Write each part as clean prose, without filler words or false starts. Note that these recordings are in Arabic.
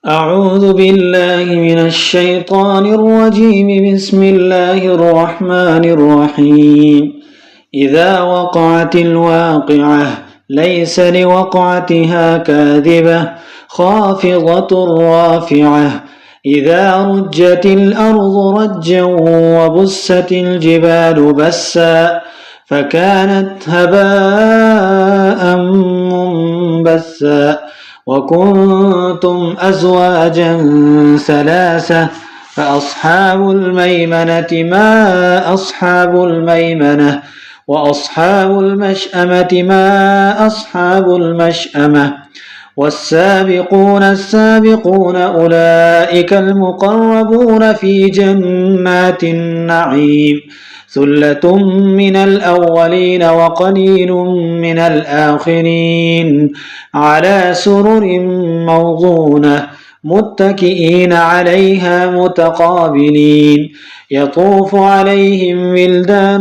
أعوذ بالله من الشيطان الرجيم. بسم الله الرحمن الرحيم. إذا وقعت الواقعة ليس لوقعتها كاذبة خافضة رافعة. إذا رجت الأرض رجا وبست الجبال بسا فكانت هباء منبثا وكنتم أزواجا ثلاثة فأصحاب الميمنة ما أصحاب الميمنة وأصحاب المشأمة ما أصحاب المشأمة والسابقون السابقون أولئك المقربون في جنات النعيم ثلة من الأولين وقليل من الآخرين على سرر موضونة متكئين عليها متقابلين يطوف عليهم ولدان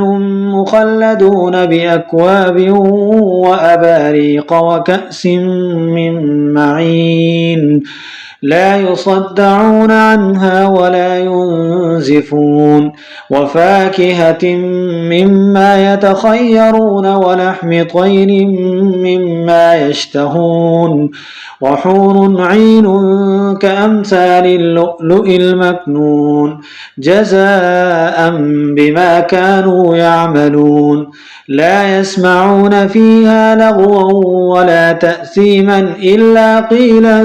مخلدون بأكواب وأباريق وكأس من معين لا يصدعون عنها ولا ينزفون وفاكهة مما يتخيرون ولحم طير مما يشتهون وحور عين كأمثال اللؤلؤ المكنون جزاء بما كانوا يعملون لا يسمعون فيها لغوا ولا تأثيما إلا قيلا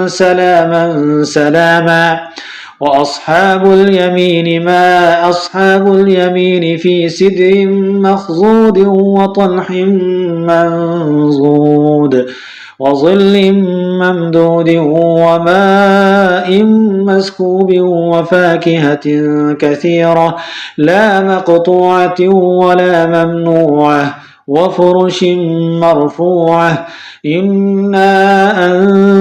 سلاما سلاما وأصحاب اليمين ما أصحاب اليمين في سدر مخضود وطلح منضود وظل ممدود وماء مسكوب وفاكهة كثيرة لا مقطوعة ولا ممنوعة وفرش مرفوعة إنا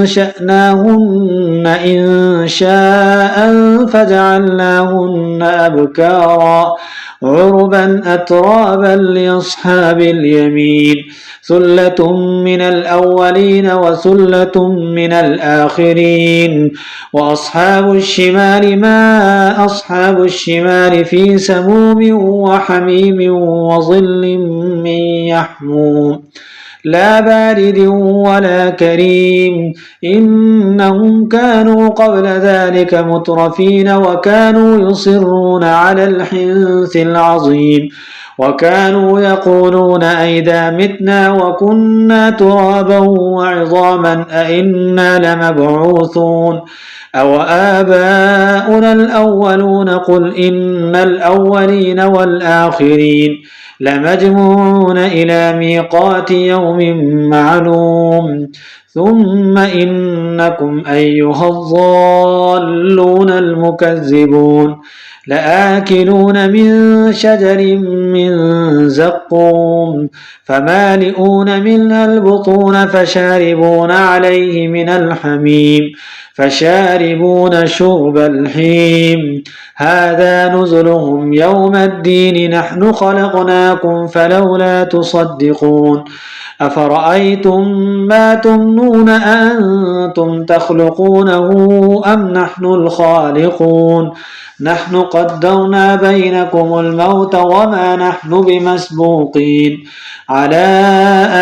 أنشأناهن إنشاء فجعلناهن أبكارا عربا أترابا لأصحاب اليمين ثلة من الأولين وثلة من الآخرين وأصحاب الشمال ما أصحاب الشمال في سموم وحميم وظل من يحموم لا بارد ولا كريم إنهم كانوا قبل ذلك مترفين وكانوا يصرون على الحنث العظيم وكانوا يقولون أئذا متنا وكنا ترابا وعظاما أئنا لمبعوثون أو آباؤنا الأولون قل إن الأولين والآخرين لمجموعون إلى ميقات يوم معلوم ثم إنكم أيها الضالون المكذبون لآكلون من شجر من زقوم فمالئون منها البطون فشاربون عليه من الحميم فشاربون شرب الحيم هذا نزلهم يوم الدين نحن خلقناكم فلولا تصدقون أفرأيتم ما تمنون أأنتم تخلقونه أم نحن الخالقون نحن قدرنا بينكم الموت وما نحن بمسبوقين على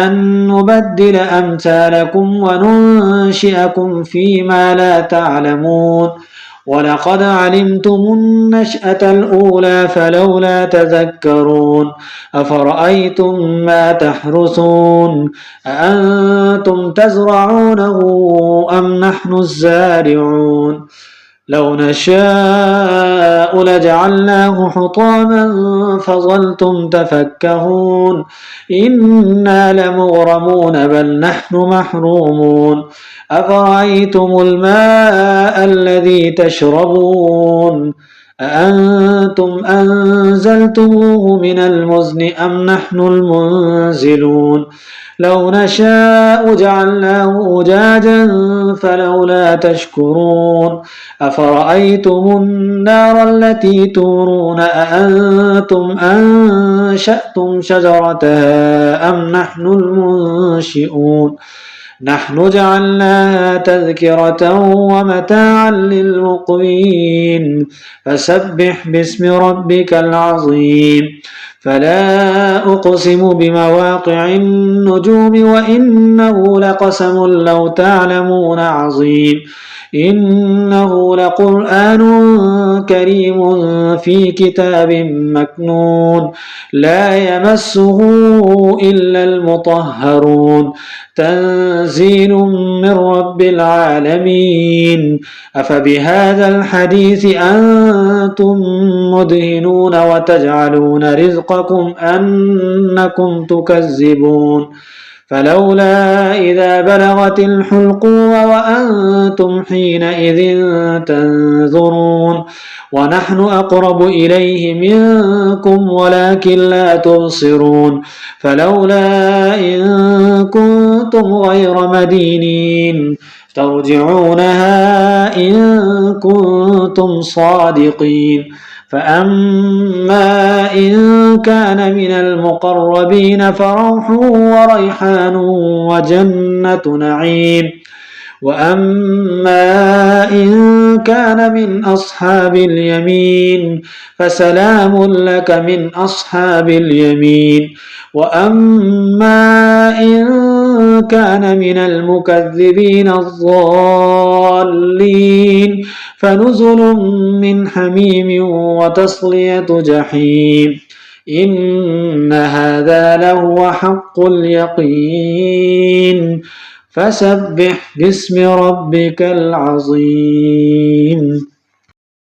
أن نبدل أمثالكم وننشئكم فيما لا تعلمون ولقد علمتم النشأة الأولى فلولا تذكرون أفرأيتم ما تحرثون أأنتم تزرعونه أم نحن الزارعون لو نشاء لجعلناه حطاما فظلتم تفكهون إنا لمغرمون بل نحن محرومون أفرأيتم الماء الذي تشربون أأنتم أنزلتموه من المزن أم نحن المنزلون لو نشاء جعلناه أجاجا فلولا تشكرون أفرأيتم النار التي تورون أأنتم أنشأتم شجرتها أم نحن المنشئون نحن جعلناها تذكرة ومتاعا للمقوين فسبح باسم ربك العظيم فلا أقسم بمواقع النجوم وإنه لقسم لو تعلمون عظيم إنه لقرآن كريم في كتاب مكنون لا يمسه إلا المطهرون تنزيل من رب العالمين أفبهذا الحديث أنتم مدهنون وتجعلون رزقكم أنكم تكذبون فلولا إذا بلغت الحلقوم وأنتم حينئذ تنظرون ونحن أقرب إليه منكم ولكن لا تبصرون فلولا إن كنتم غير مدينين ترجعونها إن كنتم صادقين فأما إن كان من المقربين فروح وريحان وجنة نعيم وأما إن كان من أصحاب اليمين فسلام لك من أصحاب اليمين وأما إن كان من المكذبين الضالين فنزل من حميم وتصلية جحيم إن هذا لهو حق اليقين فسبح باسم ربك العظيم.